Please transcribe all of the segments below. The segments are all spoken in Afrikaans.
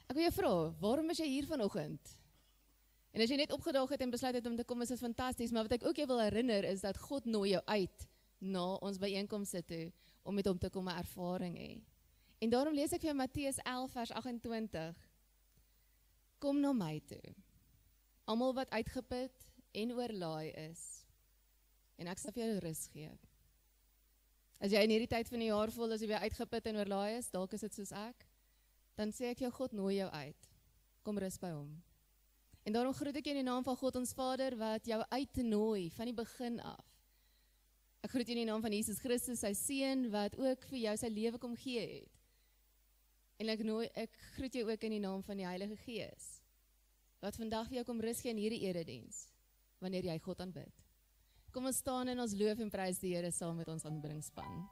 Ek wil jou vra, waarom is jy hier vanoggend? En as jy net opgedaag het en besluit het om te kom, is dit fantasties, maar wat ek ook jou wil herinner, is dat God nooi jou uit na ons byeenkomste toe, om met hom te kom 'n ervaring hê. En daarom lees ek vir jou Matteus 11 vers 28. Kom na my toe, almal wat uitgeput en oorlaai is, en ek sal vir jou rus gee. As jy in hierdie tyd van die jaar voel as jy weer uitgeput en oorlaai is, dalk is dit soos ek, dan sê ek jou, God nooi jou uit. Kom rus by hom. En daarom groet ek jou in die naam van God ons Vader, wat jou uitnooi van die begin af. Ek groet jou in die naam van Jesus Christus, sy seun, wat ook vir jou sy lewe kom gee het. En ek groet jou ook in die naam van die Heilige Gees, wat vandag vir jou kom rus gee in hierdie erediens, wanneer jy God aanbid. Kom ons staan en ons loof en prys die Here saam met ons aanbiddingspan.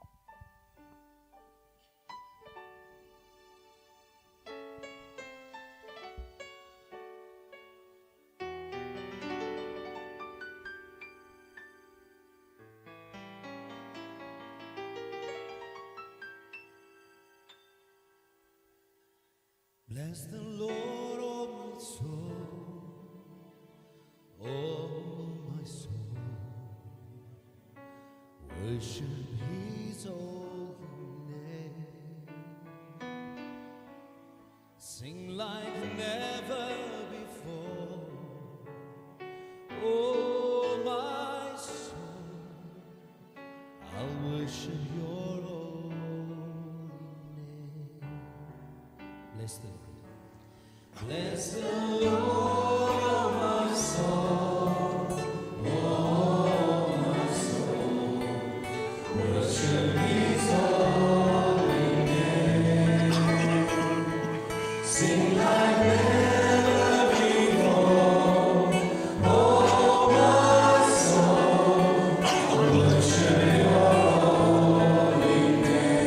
Bless the Lord, oh my soul, oh my soul. Worship His holy name. Sing like never before, oh my soul. I'll worship Your holy name. Bless the Lord. Bless the Lord, oh my soul, oh my soul. Worship His holy name. Sing like never before, oh my soul. Worship Your holy name.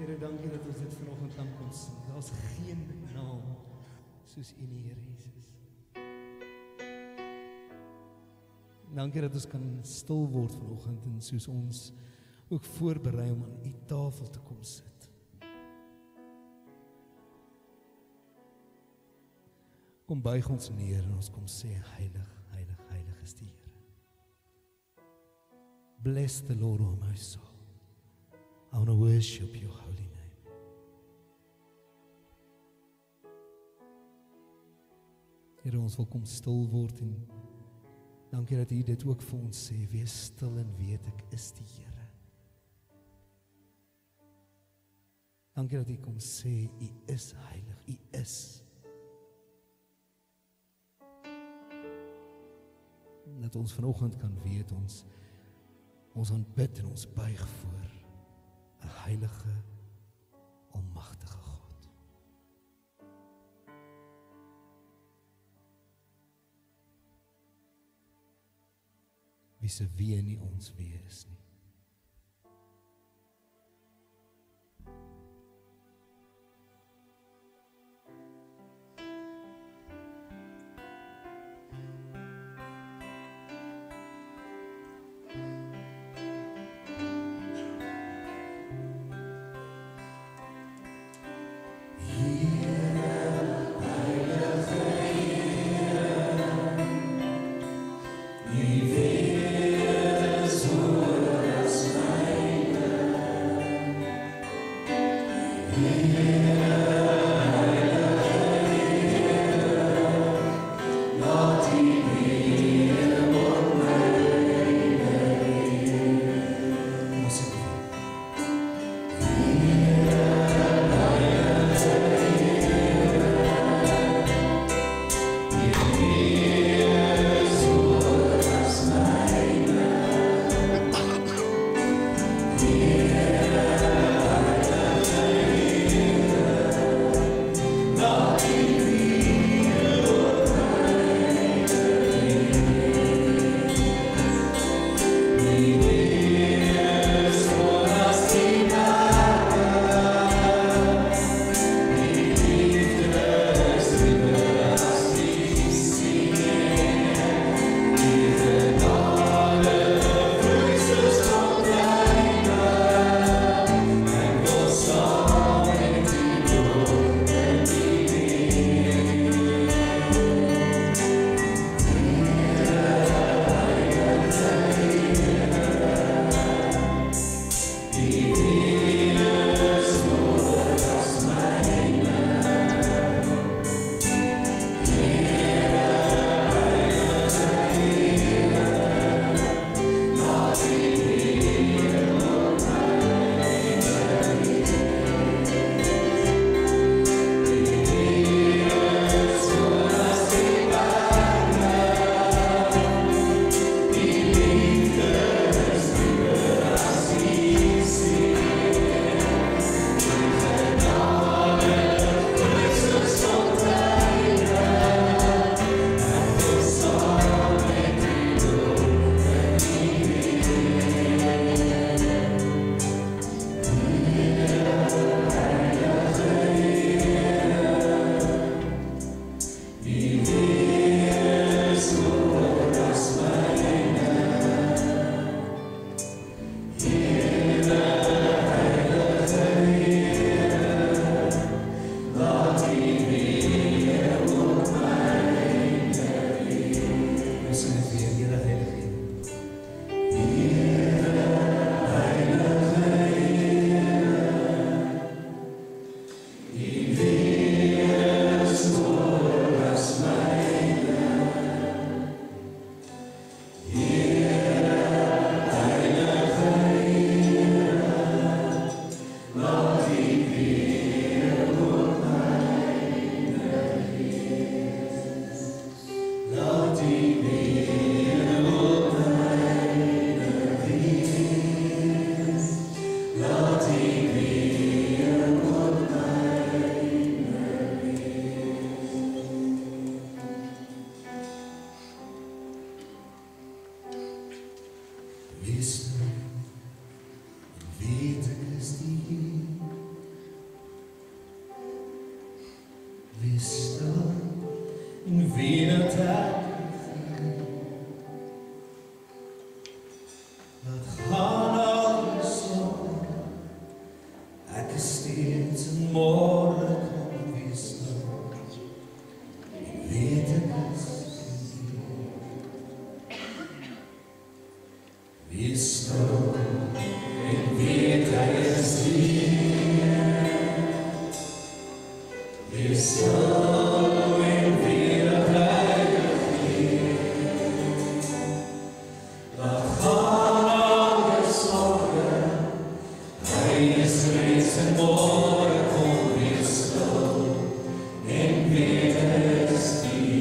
Here, dankie dat ons dit vanoggend kan kon sing. Daar's geen naam soos U nie, Here Jesus. Dankie dat ons kan stil word vanoggend en soos ons ook voorberei om aan U tafel te kom sit. Kom buig ons neer en ons kom sê, heilig, heilig, heilig is die Here. Bless the Lord, O my soul. I want to worship your holy name. Here, ons wil kom stil word en dankie dat U dit ook vir ons sê, wees stil en weet ek is die Here. Dankie dat U kom sê, U is heilig, U is. Dat ons vanoggend kan weet, ons aanbid en ons buig voor 'n heilige, almagtige God. Wie se wie nie ons wie is nie. See môre kom wees stil. Weet ek is wees stil en weet hy is hier. Wees stil en weet hy is hier. Laat gaan alle sorge, hy is reeds in môre kom wees stil en weet hy is hier.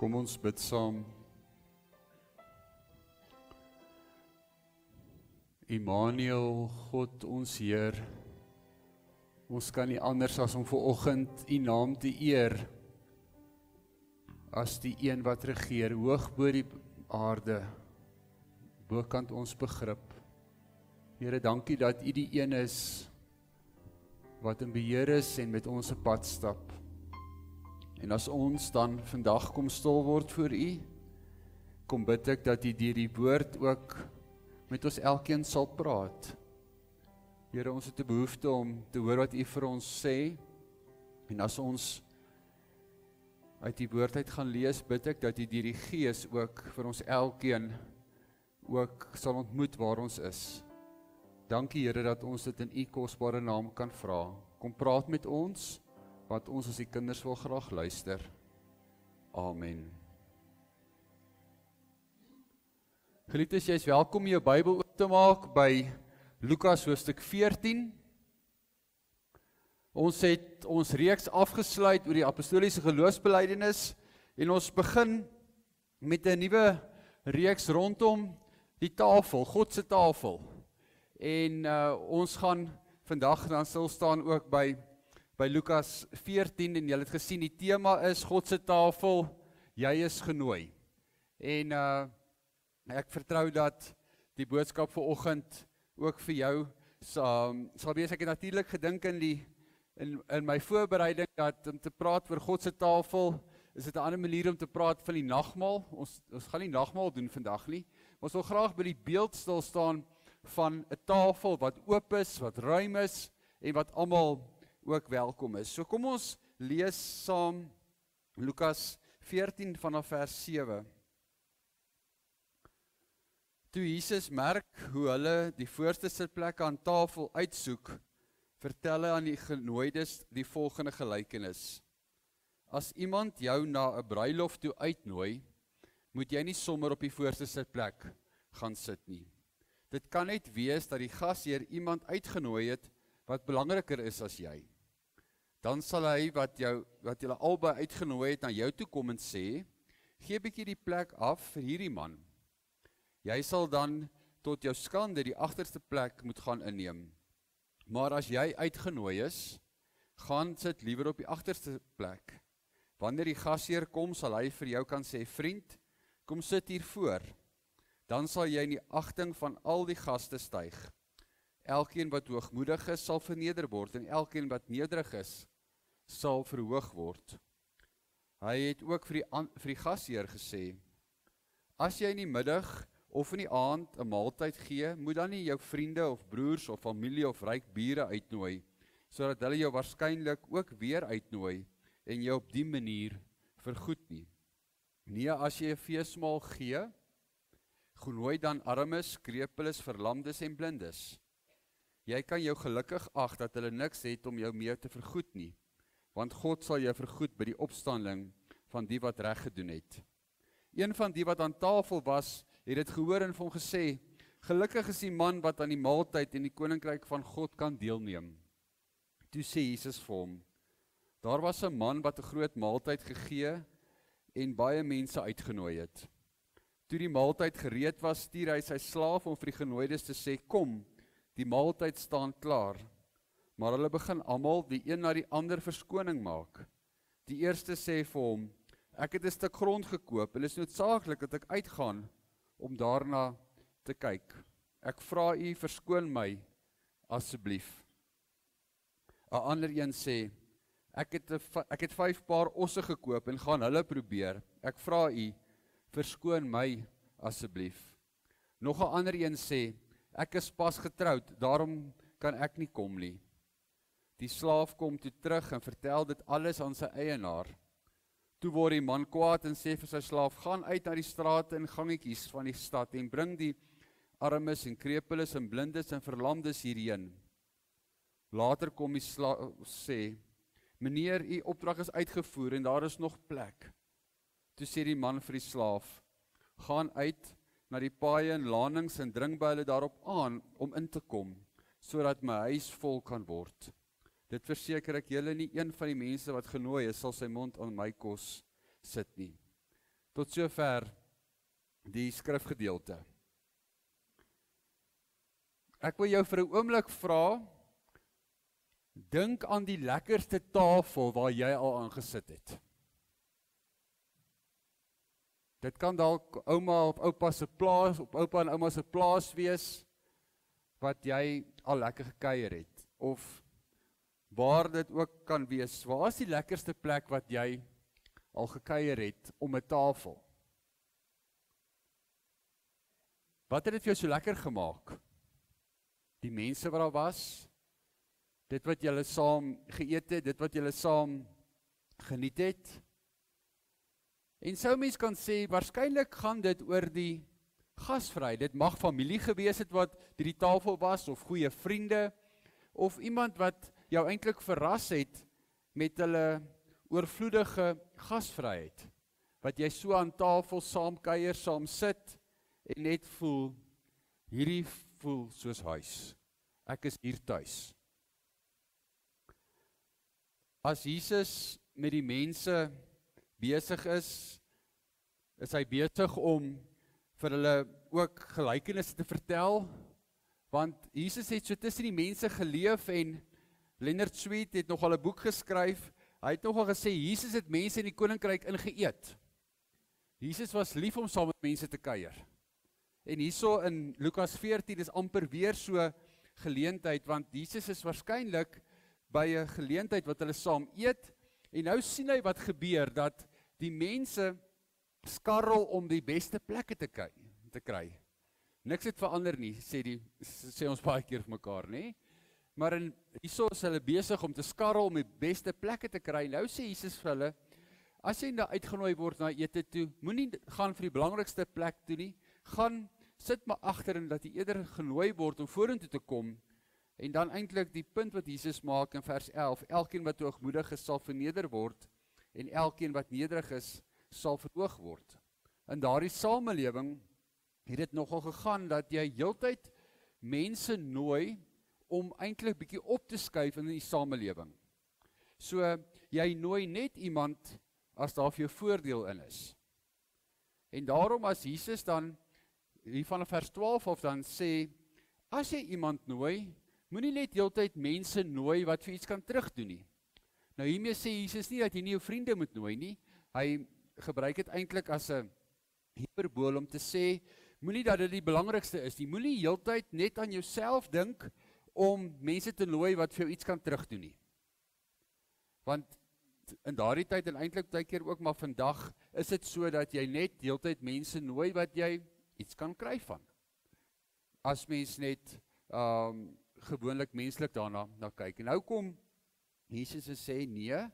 Kom ons bid saam. Immanuel, God ons Heer, ons kan nie anders as om vanoggend U naam te eer as die een wat regeer, hoog bo die aarde, bo bokant ons begrip. Here, dankie dat U die een is wat in beheer is en met ons 'n pad stap. En as ons dan vandag kom stil word voor U, kom bid ek dat U deur die woord ook met ons elkeen sal praat. Here, ons het 'n behoefte om te hoor wat U vir ons sê, en as ons uit die woord uit gaan lees, bid ek dat U deur die Gees ook vir ons elkeen ook sal ontmoet waar ons is. Dankie Here dat ons dit in U kosbare naam kan vra. Kom praat met ons, want ons as die kinders wil graag luister. Amen. Geliefdes, jy is welkom om jou Bybel oop te maak by Lukas hoofstuk 14. Ons het ons reeks afgesluit oor die apostoliese geloofsbelijdenis en ons begin met 'n nuwe reeks rondom die tafel, God se tafel. En ons gaan vandag dan stil staan ook by Lukas 14 en jy het gesien die tema is God se tafel, jy is genooi. En ek vertrou dat die boodskap vanoggend ook vir jou sal wees. Ek het natuurlik gedink in my voorbereiding dat om te praat oor God se tafel, is dit 'n ander manier om te praat van die nagmaal. Ons gaan nie nagmaal doen vandag nie. Ons wil graag by die beeld stil staan van 'n tafel wat oop is, wat ruim is en wat almal ook welkom is. So kom ons lees saam Lukas 14 vanaf vers 7. Toe Jesus merk hoe hulle die voorste sitplekke aan tafel uitsoek, vertel hy aan die genooides die volgende gelykenis. As iemand jou na 'n bruilof toe uitnooi, moet jy nie sommer op die voorste sitplek gaan sit nie. Dit kan net wees dat die gasheer iemand uitgenooi het wat belangriker is as jy. Dan sal hy wat julle albei uitgenooi het na jou toe kom en sê, gee 'n bietjie die plek af vir hierdie man. Jy sal dan tot jou skande die agterste plek moet gaan inneem. Maar as jy uitgenooi is, gaan sit liewer op die agterste plek. Wanneer die gasheer kom, sal hy vir jou kan sê, vriend, kom sit hier voor. Dan sal jy in die agting van al die gaste styg. Elkeen wat hoogmoedig is, sal verneder word, en elkeen wat nederig is, sal verhoog word. Hy het ook vir die gasheer gesê, as jy in die middag of in die aand 'n maaltyd gee, moet dan nie jou vriende of broers of familie of ryk bure uitnooi, sodat hulle jou waarskynlik ook weer uitnooi en jou op die manier vergoed nie. Nee, as jy 'n feesmaal gee, genooi dan armes, krepeles, verlamdes en blindes. Jy kan jou gelukkig ag dat hulle niks het om jou mee te vergoed nie, want God sal jou vergoed by die opstanding van die wat reg gedoen het. Een van die wat aan tafel was, het dit gehoor en vir hom gesê, gelukkig is die man wat aan die maaltyd in die koninkryk van God kan deelneem. Toe sê Jesus vir hom, daar was 'n man wat 'n groot maaltyd gegee en baie mense uitgenooi het. Toe die maaltyd gereed was, stuur hy sy slaaf om vir die genooides te sê, kom, die maaltyd staan klaar. Maar hulle begin almal die een na die ander verskoning maak. Die eerste sê vir hom, ek het 'n stuk grond gekoop en is noodsaaklik dat ek uitgaan om daarna te kyk. Ek vra u, verskoon my asseblief. 'n Ander een sê, ek het 5 paar osse gekoop en gaan hulle probeer. Ek vra u, verskoon my asseblief. Nog 'n ander een sê, ek is pas getroud, daarom kan ek nie kom nie. Die slaaf kom toe terug en vertel dit alles aan sy eienaar. Toe word die man kwaad en sê vir sy slaaf, gaan uit na die strate en gangetjies van die stad en bring die armes en krepeles en blindes en verlamdes hierheen. Later kom die slaaf sê, meneer, u opdrag is uitgevoer en daar is nog plek. Toe sê die man vir die slaaf, gaan uit na die paaie en lanings en dring by hulle daarop aan om in te kom, sodat my huis vol kan word. Dit verseker ek julle, nie een van die mense wat genooi is, sal sy mond aan my kos sit nie. Tot sover die skrifgedeelte. Ek wil jou vir 'n oomblik vra, dink aan die lekkerste tafel waar jy al aangesit het. Dit kan dalk ouma of oupa se plaas, op oupa en ouma se plaas wees, wat jy al lekker gekuier het, of waar dit ook kan wees. Waar is die lekkerste plek wat jy al gekuier het om 'n tafel? Wat het dit vir jou so lekker gemaak? Die mense wat daar was, dit wat julle saam geëet het, dit wat julle saam geniet het. En sou mens kan sê, waarskynlik gaan dit oor die gasvryheid. Dit mag familie gewees het wat by die tafel was, of goeie vriende, of iemand wat jou eintlik verras het met hulle oorvloedige gasvryheid, wat jy so aan tafel saam kuier, saam sit, en net voel, hierdie voel soos huis. Ek is hier tuis. As Jesus met die mense besig is hy besig om vir hulle ook gelykenisse te vertel, want Jesus het so tussen die mense geleef, en Leonard Sweet het nogal 'n boek geskryf, hy het nogal gesê, Jesus het mense in die koninkryk ingeëet. Jesus was lief om saam met mense te kuier. En hierso in Lukas 14 is amper weer so geleentheid, want Jesus is waarskynlik by 'n geleentheid wat hulle saam eet, en nou sien hy wat gebeur, dat die mense skarrel om die beste plekke te kry. Niks het verander nie, sê ons baie keer vir mekaar, nee? Maar hierso is hulle besig om te skarrel om die beste plekke te kry. Nou sê Jesus vir hulle, as jy nou uitgenooi word na ete toe, moenie gaan vir die belangrikste plek toe nie, gaan sit maar agter, en dat jy eerder genooi word om vorentoe te kom. En dan eintlik die punt wat Jesus maak in vers 11, elkeen wat hoogmoedig is sal verneder word, en elkeen wat nederig is sal verhoog word. In daardie samelewing het dit nogal gegaan dat jy heeltyd mense nooi om eintlik bietjie op te skuif in die samelewing. So jy nooi net iemand as daar vir jou voordeel in is. En daarom as Jesus dan hier van vers 12 of dan sê, as jy iemand nooi, moenie net heeltyd mense nooi wat vir iets kan terugdoen nie. Nou hiermee sê Jesus nie dat jy nie jou vriende moet nooi nie. Hy gebruik dit eintlik as 'n hiperbool om te sê, moenie dat dit die belangrikste is nie. Moenie heeltyd net aan jouself dink om mense te nooi wat vir jou iets kan terugdoen nie. Want in daardie tyd en eintlik baie keer ook maar vandag is dit so dat jy net heeltyd mense nooi wat jy iets kan kry van. As mens net gewoonlik menslik daarna kyk. En nou kom Jesus en sê, nee,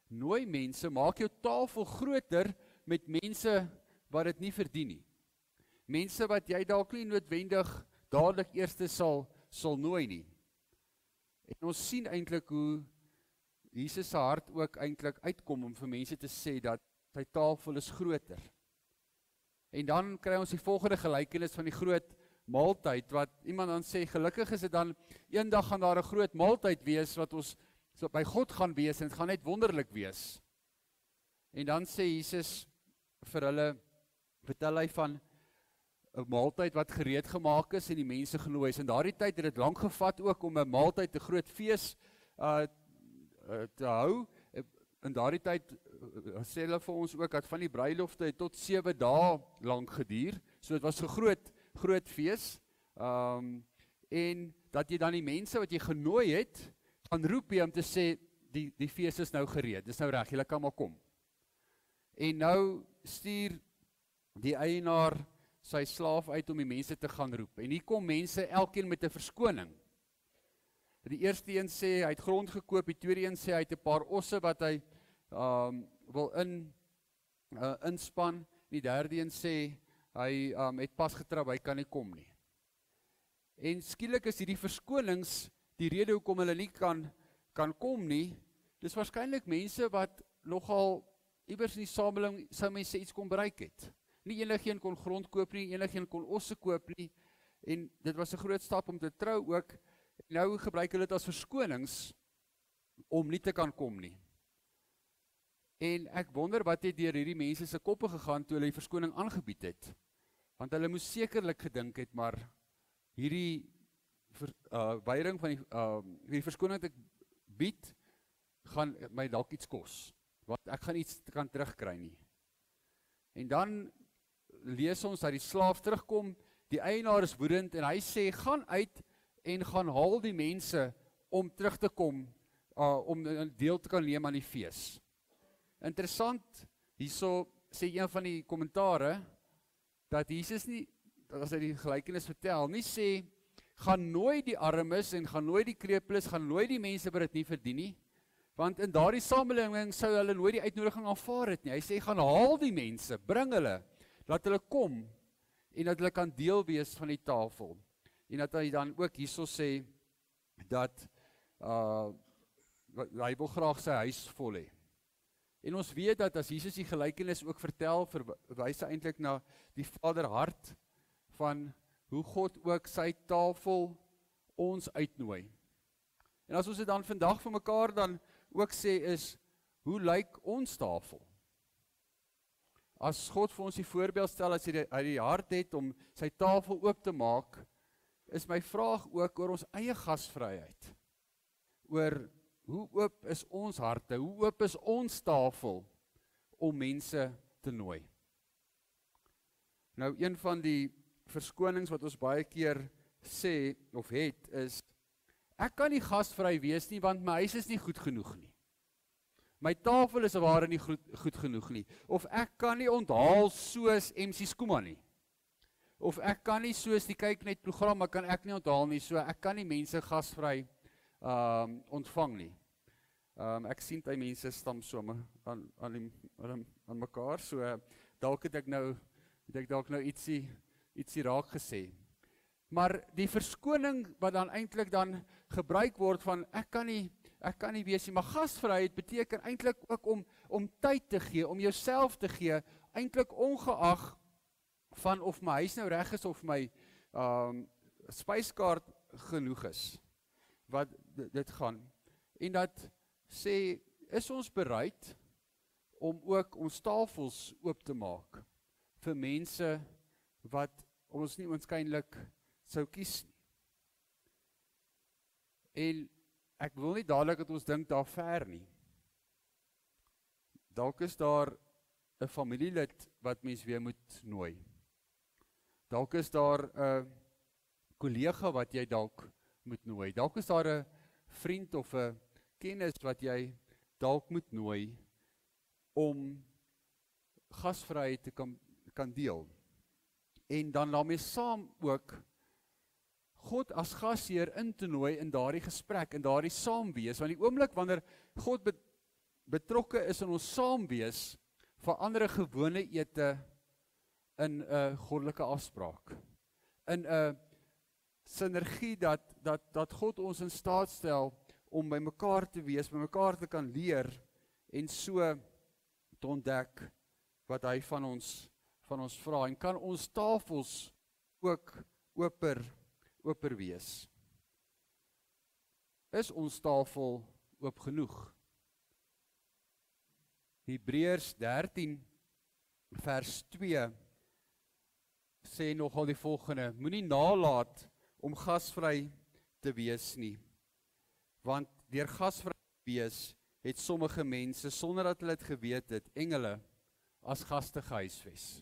nooi mense, maak jou tafel groter met mense wat dit nie verdien nie. Mense wat jy dalk nie noodwendig dadelik eerste sal nooi nie. En ons sien eintlik hoe Jesus se hart ook eintlik uitkom om vir mense te sê dat sy tafel is groter. En dan kry ons die volgende gelykenis van die groot maaltyd, wat iemand dan sê, gelukkig is dit dan, eendag gaan daar 'n groot maaltyd wees, wat ons so by God gaan wees, en het gaan net wonderlik wees. En dan sê Jesus vir hulle, vertel hy van 'n maaltyd wat gereed gemaak is, en die mense genooi is. In daardie tyd het dit lank gevat ook om 'n maaltyd, 'n groot fees te hou. In daardie tyd sê hulle vir ons ook dat van die bruilofte het tot 7 dae lank geduur. So dit was 'n groot fees. En dat jy dan die mense wat jy genooi het, gaan roep jy om te sê, die fees is nou gereed, dis nou reg, julle kan maar kom. En nou stuur die eienaar sy slaaf uit om die mense te gaan roep. En hier kom mense elkeen met 'n verskoning. Die eerste een sê hy het grond gekoop, die tweede een sê hy het 'n paar osse wat hy wil inspan. Die derde een sê hy het pas getrou, hy kan nie kom nie. En skielik is hierdie verskonings die rede hoekom hulle nie kan kom nie. Dis waarskynlik mense wat nogal iewers in die samelewing sou mense iets kon bereik het. Nie enigeen kon grond koop nie, enigeen kon osse koop nie. En dit was 'n groot stap om te trou ook. Nou gebruik hulle dit as verskonings om nie te kan kom nie. En ek wonder wat het deur hierdie mense se koppe gegaan toe hulle die verskoning aangebied het. Want hulle moes sekerlik gedink het, maar hierdie weiering van die verskoning wat ek bied, gaan my dalk iets kos. Want ek gaan iets kan terugkry nie. En dan lees ons dat die slaaf terugkom, die eienaar is woedend en hy sê, gaan uit en gaan haal die mense om terug te kom, om deel te kan neem aan die fees. Interessant, hierso sê een van die kommentare, dat Jesus nie, as hy die gelykenis vertel, nie sê, gaan nooi die armes en gaan nooi die krepeles, gaan nooi die mense wat dit nie verdien nie, want in daardie samelewing sou hulle nooit die uitnodiging aanvaar het nie. Hy sê, gaan haal die mense, bring hulle, laat hulle kom, en dat hulle kan deel wees van die tafel. En dat hy dan ook hierso sê, dat hy wil graag sy huis vol hê. En ons weet dat as Jesus die gelykenis ook vertel, verwys hy eintlik na die Vaderhart van hoe God ook sy tafel ons uitnooi. En as ons dit dan vandag vir mekaar dan ook sê is, hoe lyk ons tafel? As God vir ons die voorbeeld stel, as hy die hart het om sy tafel oop te maak, is my vraag ook oor ons eie gasvryheid. Oor hoe oop is ons harte, hoe oop is ons tafel om mense te nooi. Nou, een van die verskonings wat ons baie keer sê of het is, ek kan nie gasvry wees nie, want my huis is nie goed genoeg nie. My tafel is ware nie goed genoeg nie. Of ek kan nie onthaal soos MC Skuma nie. Of ek kan nie soos die kyk net programme kan ek nie onthaal nie, so ek kan nie mense gasvry ontvang nie. Ek sien die mense stam so aan mekaar, so dalk het ek dalk nou ietsie raak gesê. Maar die verskoning wat dan eintlik dan gebruik word van ek kan nie wees nie, maar gasvryheid beteken eintlik ook om tyd te gee, om jouself te gee, eintlik ongeag van of my huis nou reg is of my spyskaart genoeg is, wat dit gaan. En dat sê, is ons bereid om ook ons tafels oop te maak vir mense wat ons nie waarskynlik sou kies nie. En ek wil nie dadelik dat ons dink daar ver nie. Dalk is daar 'n familielid wat mens weer moet nooi. Dalk is daar 'n kollega wat jy dalk moet nooi. Dalk is daar 'n vriend of 'n kennis wat jy dalk moet nooi om gasvryheid te kan deel. En dan daarmee saam ook God as gasheer in te nooi in daardie gesprek, in daardie saamwees, want die oomblik wanneer God betrokke is in ons saamwees, verander 'n gewone ete in 'n goddelike afspraak, in 'n sinergie dat God ons in staat stel om by mekaar te wees, by mekaar te kan leer en so te ontdek wat hy van ons vra, en kan ons tafels ook oper wees. Is ons tafel oop genoeg? Hebreërs 13 vers 2 sê nogal die volgende: moenie nalat om gasvry te wees nie, want deur gasvry te wees het sommige mense sonder dat hulle dit geweet het, engele as gaste gehuisves.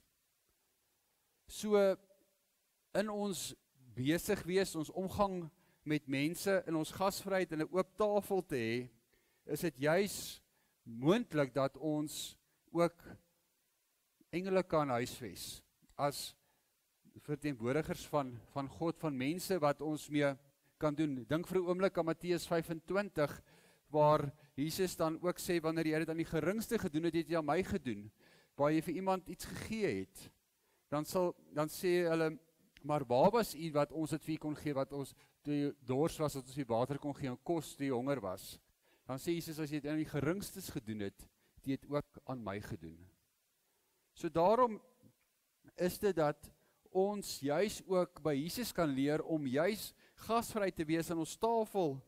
So in ons besig wees, ons omgang met mense, in ons gasvryheid en 'n oop tafel te hê, is dit juis moontlik dat ons ook engele kan huisves, as verteenwoordigers van God, van mense wat ons mee kan doen. Dink vir 'n oomblik aan Matteus 25, waar Jesus dan ook sê, wanneer jy dit aan die geringste gedoen het, het jy aan my gedoen. Waar jy vir iemand iets gegee het, dan sê hulle, maar waar was u wat ons het vir u kon gee, wat ons toe jy dors was, dat ons die water kon gee, en kos toe jy honger was. Dan sê Jesus, as jy dit aan die geringstes gedoen het, jy het ook aan my gedoen. So daarom is dit dat ons juis ook by Jesus kan leer om juis gasvry te wees en ons tafel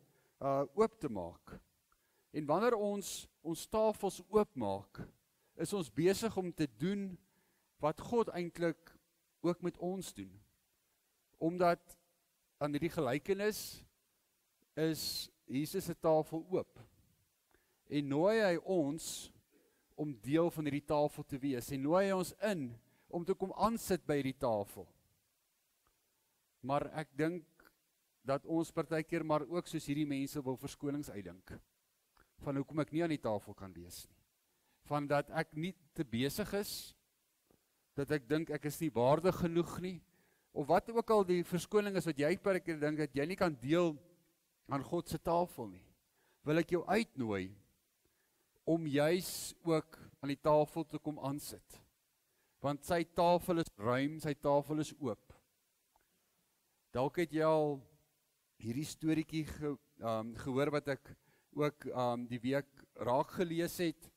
oop te maak. En wanneer ons tafels oopmaak, is ons besig om te doen wat God eintlik ook met ons doen. Omdat aan hierdie gelykenis is Jesus se tafel oop. En nooi hy ons om deel van hierdie tafel te wees. En nooi hy ons in om te kom aansit by die tafel. Maar ek dink dat ons partykeer maar ook soos hierdie mense wil verskonings uitdink. Van hoekom ek nie aan die tafel kan wees nie. Van dat ek nie te besig is, dat ek dink ek is nie waardig genoeg nie, of wat ook al die verskoning is wat jy partykeer dink dat jy nie kan deel aan God se tafel nie. Wil ek jou uitnooi om juis ook aan die tafel te kom aansit. Want sy tafel is ruim, sy tafel is oop. Dalk het jy al hierdie storieetjie gehoor wat ek ook die week raak gelees het.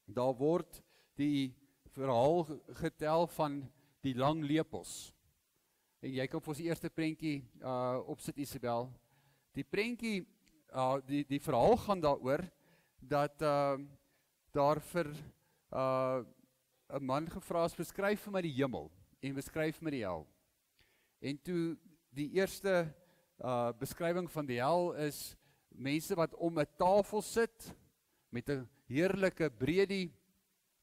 Daar word die verhaal getel van die lang lepels. En jy kan vir ons die eerste prentjie opsit, Isabel. Die prentjie, die verhaal gaan daaroor dat daar vir 'n man gevra is, beskryf vir my die hemel en beskryf my die hel. En toe die eerste beskrywing van die hel is mense wat om 'n tafel sit met 'n heerlike breedie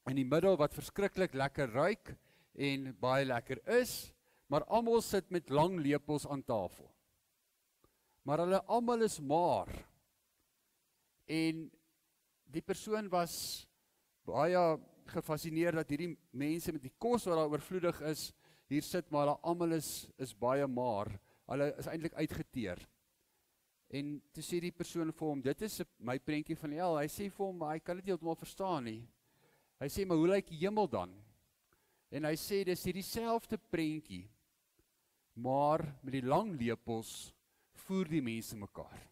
in die middel wat verskriklik lekker ruik en baie lekker is, maar almal sit met lang lepels aan tafel. Maar hulle almal is maar. En die persoon was baie gefascineerd dat hierdie mense met die kos wat daar oorvloedig is, hier sit, maar hulle almal is baie maar. Hulle is eintlik uitgeteer. En toe sê die persoon vir hom, dit is my prentjie van die hel. Hy sê vir hom, hy kan dit nie heeltemal verstaan nie. Hy sê, maar hoe lyk die hemel dan? En hy sê, dis hierdie selfde prentjie, maar met die lang lepels voer die mense mekaar.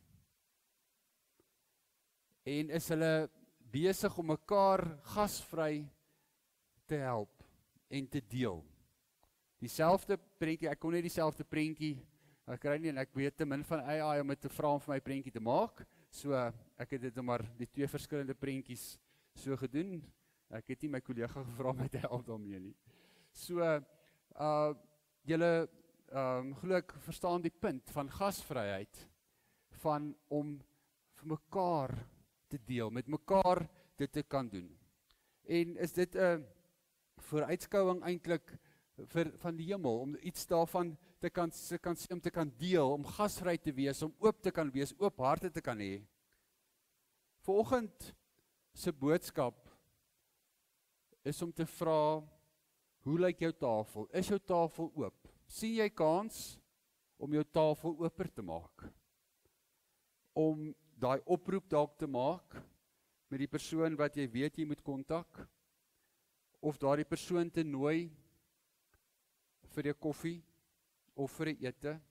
En is hulle besig om mekaar gasvry te help en te deel. Dieselfde prentjie, ek kon nie dieselfde prentjie kry nie, en ek weet te min van AI om dit te vra om vir my prentjie te maak, so ek het dit maar die twee verskillende prentjies so gedoen. Ek het nie my kollega gevra om my te help daarmee nie. So, julle glo ek verstaan die punt van gasvryheid, van om vir mekaar te deel, met mekaar dit te kan doen. En is dit 'n vooruitskouing eintlik van die hemel, om iets daarvan te kan sê, om te kan deel, om gasvry te wees, om oop te kan wees, oop harte te kan hê. Vanoggend se boodskap is om te vra, hoe lyk jou tafel? Is jou tafel oop? Sien jy kans om jou tafel oper te maak? Om daai oproep dalk te maak met die persoon wat jy weet jy moet kontak, of daardie persoon te nooi vir 'n koffie, of vir 'n ete,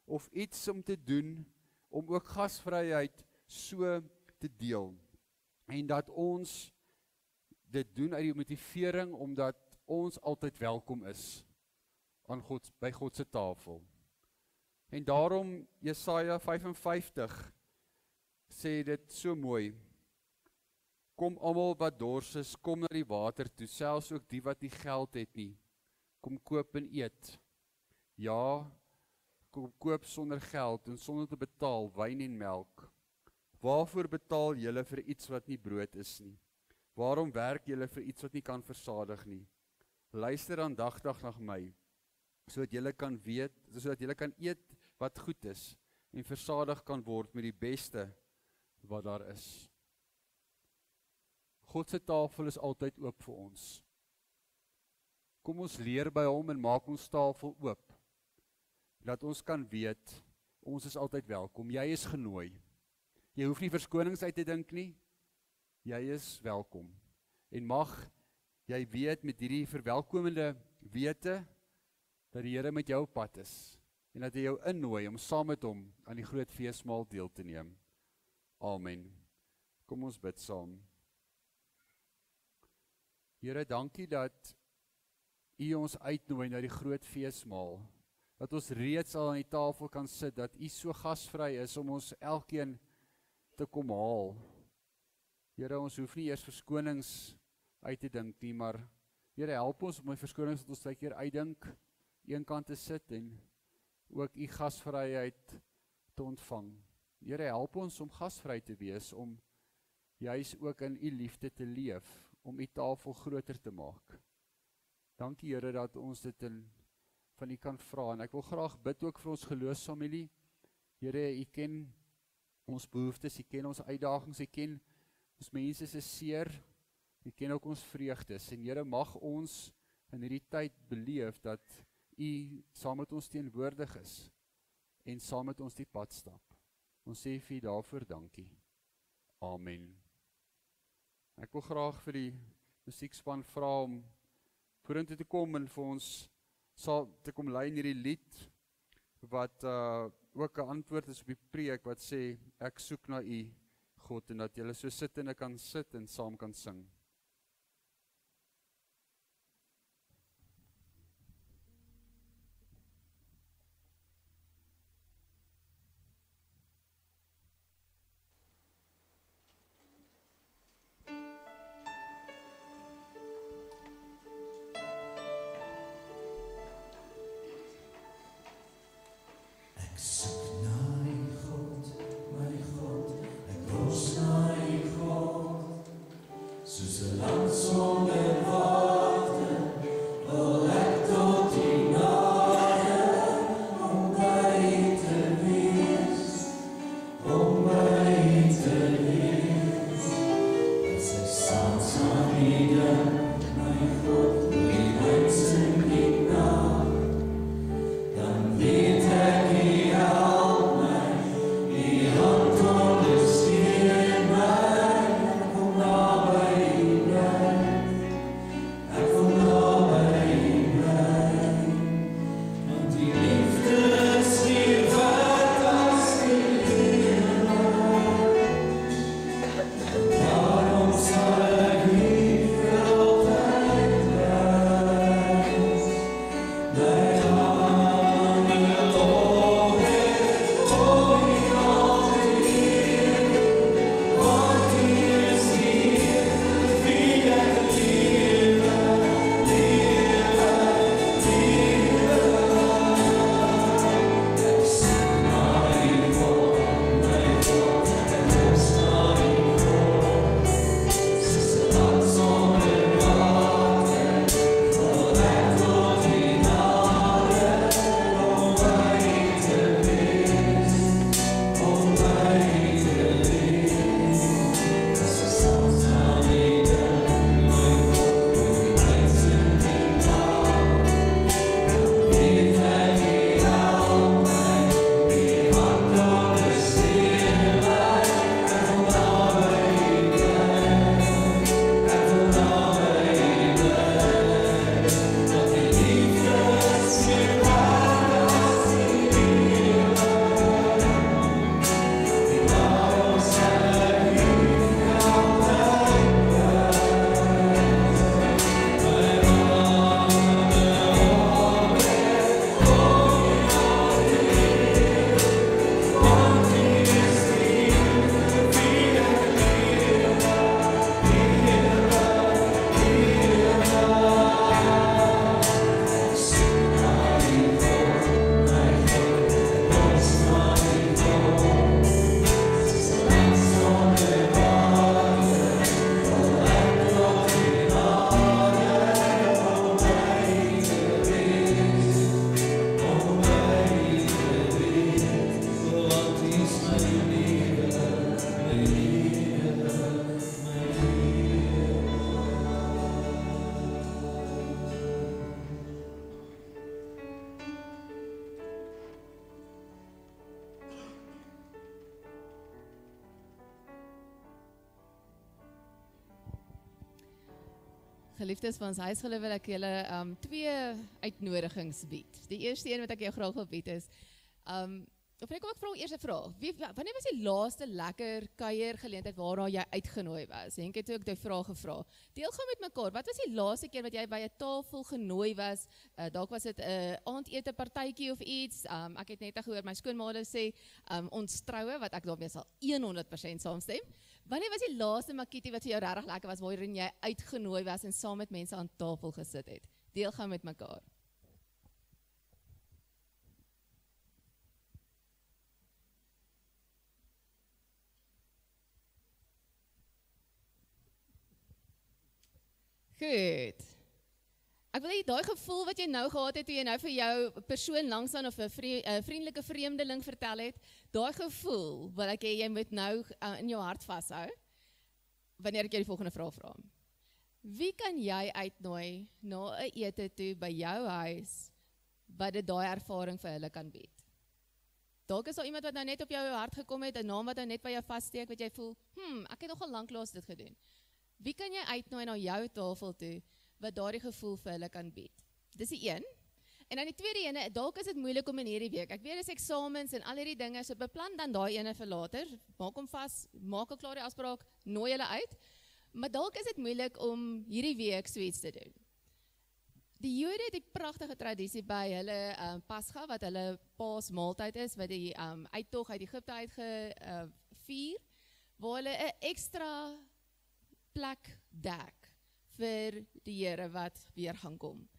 of iets om te doen, om ook gasvryheid so te deel, en dat ons dit doen uit die motivering, omdat ons altyd welkom is aan by God se tafel. En daarom Jesaja 55 sê dit so mooi, kom almal wat dors is, kom na die water toe, selfs ook die wat nie geld het nie, kom koop en eet. Ja, kom koop sonder geld en sonder te betaal wyn en melk. Waarvoor betaal julle vir iets wat nie brood is nie? Waarom werk julle vir iets wat nie kan versadig nie? Luister aandagtig na my, sodat julle kan weet, sodat julle kan eet wat goed is en versadig kan word met die beste wat daar is. God se tafel is altyd oop vir ons. Kom ons leer by hom en maak ons tafel oop, dat ons kan weet, ons is altyd welkom, jy is genooi. Jy hoef nie verskonings uit te dink nie, jy is welkom. En mag jy weet met hierdie verwelkomende wete, dat die Here met jou op pad is, en dat hy jou innooi om saam met hom aan die groot feesmaal deel te neem. Amen. Kom ons bid saam. Here, dankie dat U ons uitnooi na die groot feesmaal, dat ons reeds al aan die tafel kan sit, dat U so gasvry is om ons elkeen te kom haal. Here, ons hoef nie eers verskonings uit te dink nie, maar Here, help ons om die verskonings wat ons baie keer uitdink, een kant te sit en ook U gasvryheid te ontvang. Here, help ons om gasvry te wees, om juis ook in U liefde te leef, om U tafel groter te maak. Dankie Here dat ons dit van U kan vra, en ek wil graag bid ook vir ons geloofsfamilie. Here, U ken ons behoeftes, U ken ons uitdagings, U ken ons mense se seer, U ken ook ons vreugdes, en Here, mag ons in hierdie tyd beleef dat U saam met ons teenwoordig is, en saam met ons die pad stap. Ons sê vir U daarvoor dankie. Amen. Ek wil graag vir die musiekspan vra om vorentoe te kom en vir ons te kom lei in hierdie lied, wat ook 'n antwoord is op die preek wat sê, ek soek na U, God, en dat julle so sittende kan sit en saam kan sing. Geliefdes van ons huisgeloof wil ek julle twee uitnodigings bied. Die eerste een wat ek jou graag wil bied is, of kom ek vra eers 'n vraag. Wanneer was die laaste lekker kuiergeleentheid waarna jy uitgenooi was? Henk het ook die vraag gevra. Deel gou met mekaar, wat was die laaste keer wat jy by 'n tafel genooi was? Dalk was dit 'n aandete partytjie of iets. Ek het net gehoor my skoonma sê ons troue, wat ek daarmee sal 100% saamstem. Wanneer was die laaste makietie wat vir jou regtig lekker was, waarin jy uitgenooi was en saam met mense aan tafel gesit het? Deel gou met mekaar. Goed. Ek wil hê daai gevoel wat jy nou gehad het, toe jy nou vir jou persoon langs aan of 'n vriendelike vreemdeling vertel het, daai gevoel wil ek hê jy moet nou in jou hart vashou, wanneer ek jou die volgende vraag vra. Wie kan jy uitnooi na 'n ete toe by jou huis, wat dit daai ervaring vir hulle kan bied? Dalk is daar iemand wat nou net op jou hart gekom het, 'n naam wat nou net by jou vassteek, wat jy voel, ek het nogal lanklaas dit gedoen. Wie kan jy uitnooi na jou tafel toe, wat daardie gevoel vir hulle kan bied? Dis die een. En dan die tweede ene, dalk is dit moeilik om in hierdie week. Ek weet dis eksamens en al hierdie dinge, so beplan dan daai ene vir later. Maak hom vas, maak 'n klare afspraak, nooi hulle uit. Maar dalk is dit moeilik om hierdie week so iets te doen. Die Jode het die pragtige tradisie by hulle Pasga, wat hulle Paasmaaltyd is, wat die uittog uit Egipte uitgevier, waar hulle 'n ekstra plek dek vir die Here wat weer gaan kom.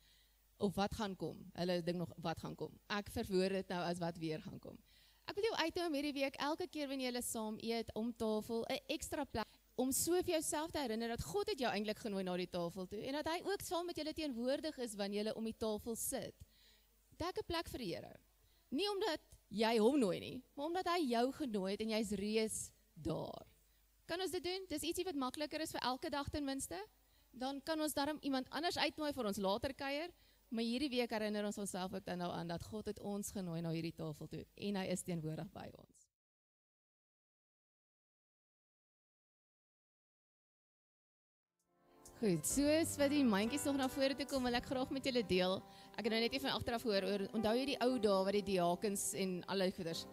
Of wat gaan kom. Hulle dink nog wat gaan kom. Ek verwoord dit nou as wat weer gaan kom. Ek wil jou uitnooi om hierdie week elke keer wanneer julle saam eet om tafel 'n ekstra plek om so vir jouself te herinner dat God het jou eintlik genooi na die tafel toe en dat hy ook saam met julle teenwoordig is wanneer julle om die tafel sit. Dek 'n plek vir die Here. Nie omdat jy hom nooi nie, maar omdat hy jou genooi het en jy's reeds daar. Kan ons dit doen? Dis ietsie wat makliker is vir elke dag ten minste. Dan kan ons daarom iemand anders uitnooi vir ons later kuier, maar hierdie week herinner ons onsself ook dan nou aan dat God het ons genooi na hierdie tafel toe en hy is teenwoordig by ons. Goed, soos wat die mandjies nog na vore toe kom, wil ek graag met julle deel. Ek het nou net van agteraf gehoor, onthou jy die ou dae wat die diakens en alle goeders.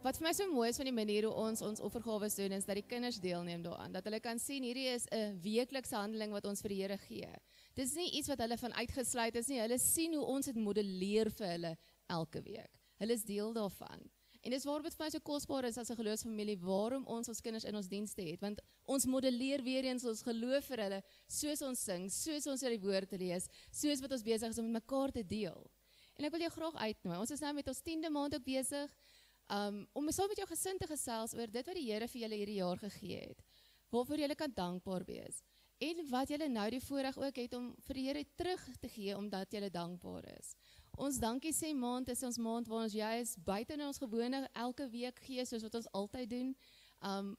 Wat vir my so mooi is van die manier hoe ons offergawes doen, is dat die kinders deelneem daaraan, dat hulle kan sien, hierdie is 'n weeklikse handeling wat ons vir die Here gee. Dit is nie iets wat hulle van uitgesluit is nie, hulle sien hoe ons dit modelleer vir hulle elke week. Hulle is deel daarvan. En dis waarom dit vir my so kosbaar is as 'n geloofsfamilie, waarom ons kinders in ons dienste het, want ons modelleer weer eens ons geloof vir hulle, soos ons sing, soos ons die woord lees, soos wat ons besig is om met mekaar te deel. En ek wil jou graag uitnooi, ons is nou met ons 10de maand ook besig, om saam met jou gesin te gesels oor dit wat die Here vir julle hierdie jaar gegee het, waarvoor julle kan dankbaar wees, en wat julle nou die voorreg ook het om vir die Here terug te gee, omdat julle dankbaar is. Ons dankie sê maand is ons maand waar ons juist buite in ons gewone elke week gee, soos wat ons altyd doen,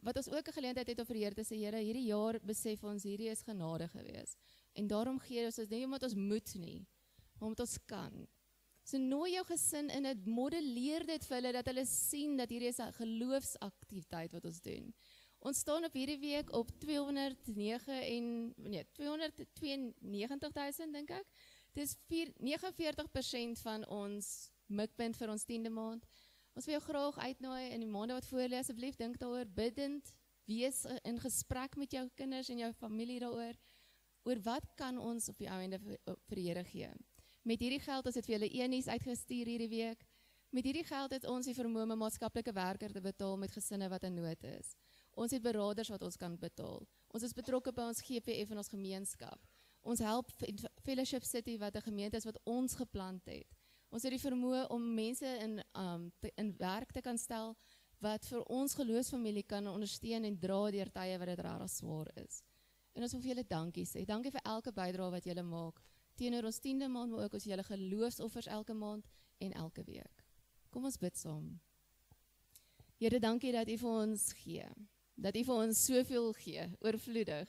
wat ons ook 'n geleentheid het om vir die Here te sê, Here, hierdie jaar besef ons, hierdie is genade gewees, en daarom gee ons nie omdat ons moet nie, maar omdat ons kan. So nooi jou gesin in dit, modelleer dit vir hulle, dat hulle sien dat hierdie is 'n geloofsaktiwiteit wat ons doen. Ons staan op hierdie week op 292.000 dink ek. Dit is 49% van ons mikpunt vir ons 10de maand. Ons wil jou graag uitnooi in die maande wat voor lê, asseblief dink daaroor, bidend, wees in gesprek met jou kinders en jou familie daaroor, oor wat kan ons op die ou ende vir die Here gee. Met hierdie geld is dit vir julle enies uitgestuur hierdie week. Met hierdie geld het ons die vermoë om 'n maatskaplike werker te betaal met gesinne wat in nood is. Ons het beraders wat ons kan betaal. Ons is betrokke by ons GPF en ons gemeenskap. Ons help Fellowship City wat 'n gemeente is wat ons geplant het. Ons het die vermoë om mense in werk te kan stel wat vir ons geloofsfamilie kan ondersteun en dra deur tye wat dit regtig swaar is. En ons wil vir julle dankie sê. Dankie vir elke bydrae wat julle maak teenoor ons 10de maand, maar ook ons julle geloofsoffers elke maand en elke week. Kom ons bid saam. Here, dankie dat U vir ons gee. Dat U vir ons soveel gee, oorvloedig.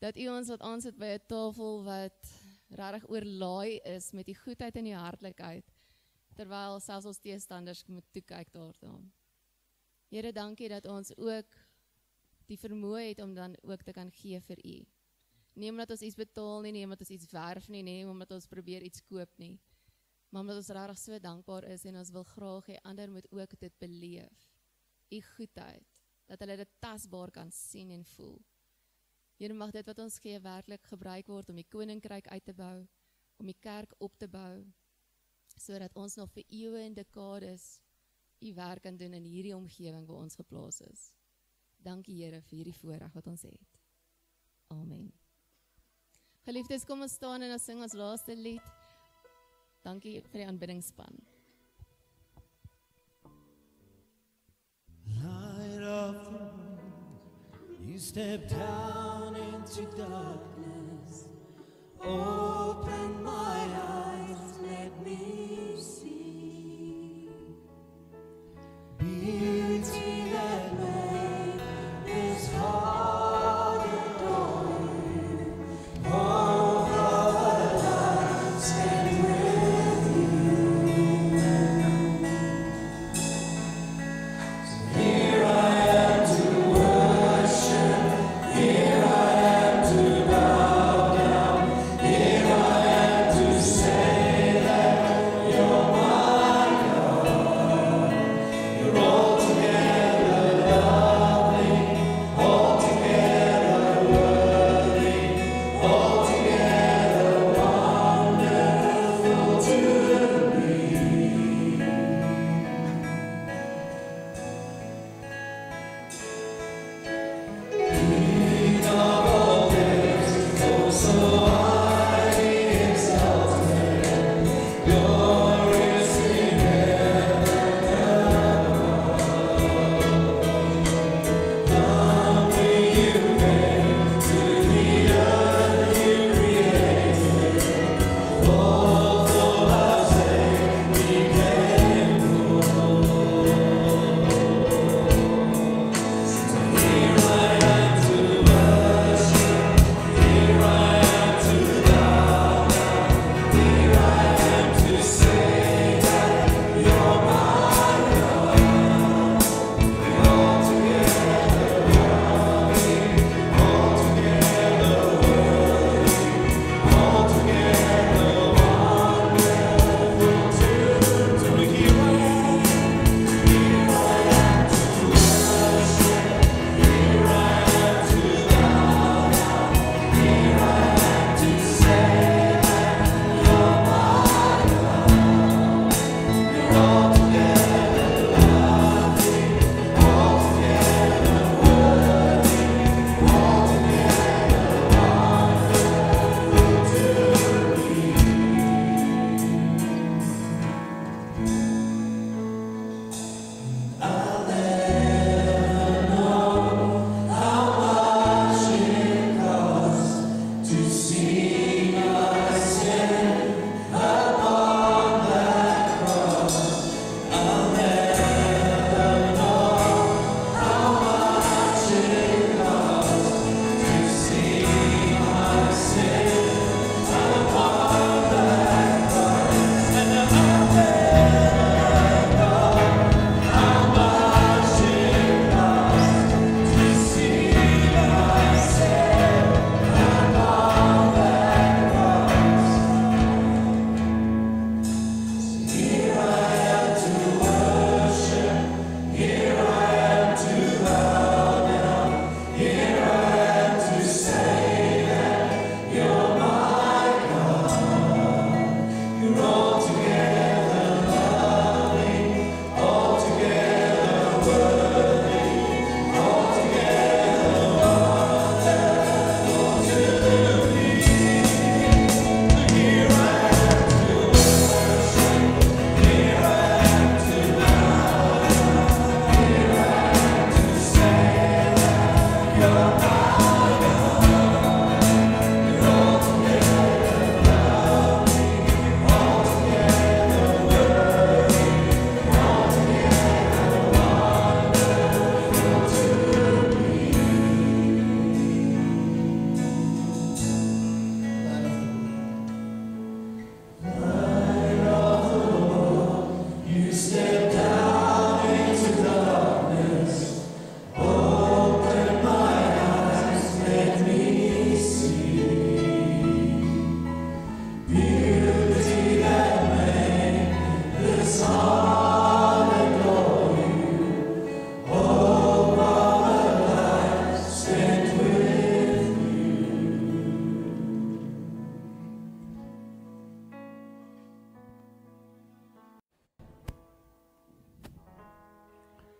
Dat U ons laat aansit by 'n tafel wat regtig oorlaai is met die goedheid en die hartlikheid, terwyl selfs ons teestanders moet toe kyk daaraan. Here, dankie dat ons ook die vermoë het om dan ook te kan gee vir U. Nie omdat ons iets betaal nie, nie omdat ons iets werf nie, nie omdat ons probeer iets koop nie, maar omdat ons regtig so dankbaar is en ons wil graag hê ander moet ook dit beleef. U goedheid, dat hulle dit tasbaar kan sien en voel. Here, mag dit wat ons gee werklik gebruik word om die koninkryk uit te bou, om die kerk op te bou, sodat ons nog vir eeue en dekades U werk kan doen in hierdie omgewing waar ons geplaas is. Dankie Here vir hierdie voorreg wat ons het. Amen. Geliefdes, kom ons staan en ons sing ons laaste lied. Dankie vir die aanbiddingsspan. Light of the world, you step down into darkness. Open my eyes, let me see beauty that made this heart adore you. All our lives stand with you. So here I am to worship, here I am to bow down, here I am to say that you're my God. You're altogether lovely, altogether worthy, altogether wonderful to me. King of all days, oh so highly exalted, glorious in heaven above. Humbly you came to the earth you created, all for our sake became poor. So here I am to worship, here I am to bow down, here I am to say that you're my God. You're altogether lovely, altogether worthy, altogether wonderful to me. So here I am to worship, here I am to bow down, here I am to say that you're my God. You're altogether lovely, altogether worthy, altogether wonderful to me. I'll never know how much it costs to see my sin upon that cross. I'll never know how much it costs to see my sin upon that cross. And I'll never know how much it costs to see my sin upon that cross. Here I am to worship, here I am to bow down, here I am to say that you're my God. You're altogether lovely, altogether worthy, altogether wonderful to me. Here I am to worship, here I am to bow down, here I am to say that you're my God. You're altogether lovely, altogether worthy, altogether wonderful to me. You step down into darkness, open my eyes, let me see beauty that made this heart adore you. All our lives spent with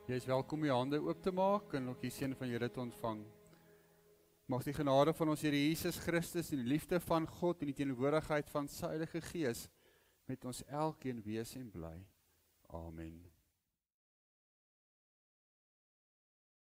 Jy is welkom om jou hande oop te maak en ook die seën van die Here te ontvang. Mag die genade van ons Here Jesus Christus en die liefde van God en die teenwoordigheid van sy Heilige Gees met ons elkeen wees en bly. Amen.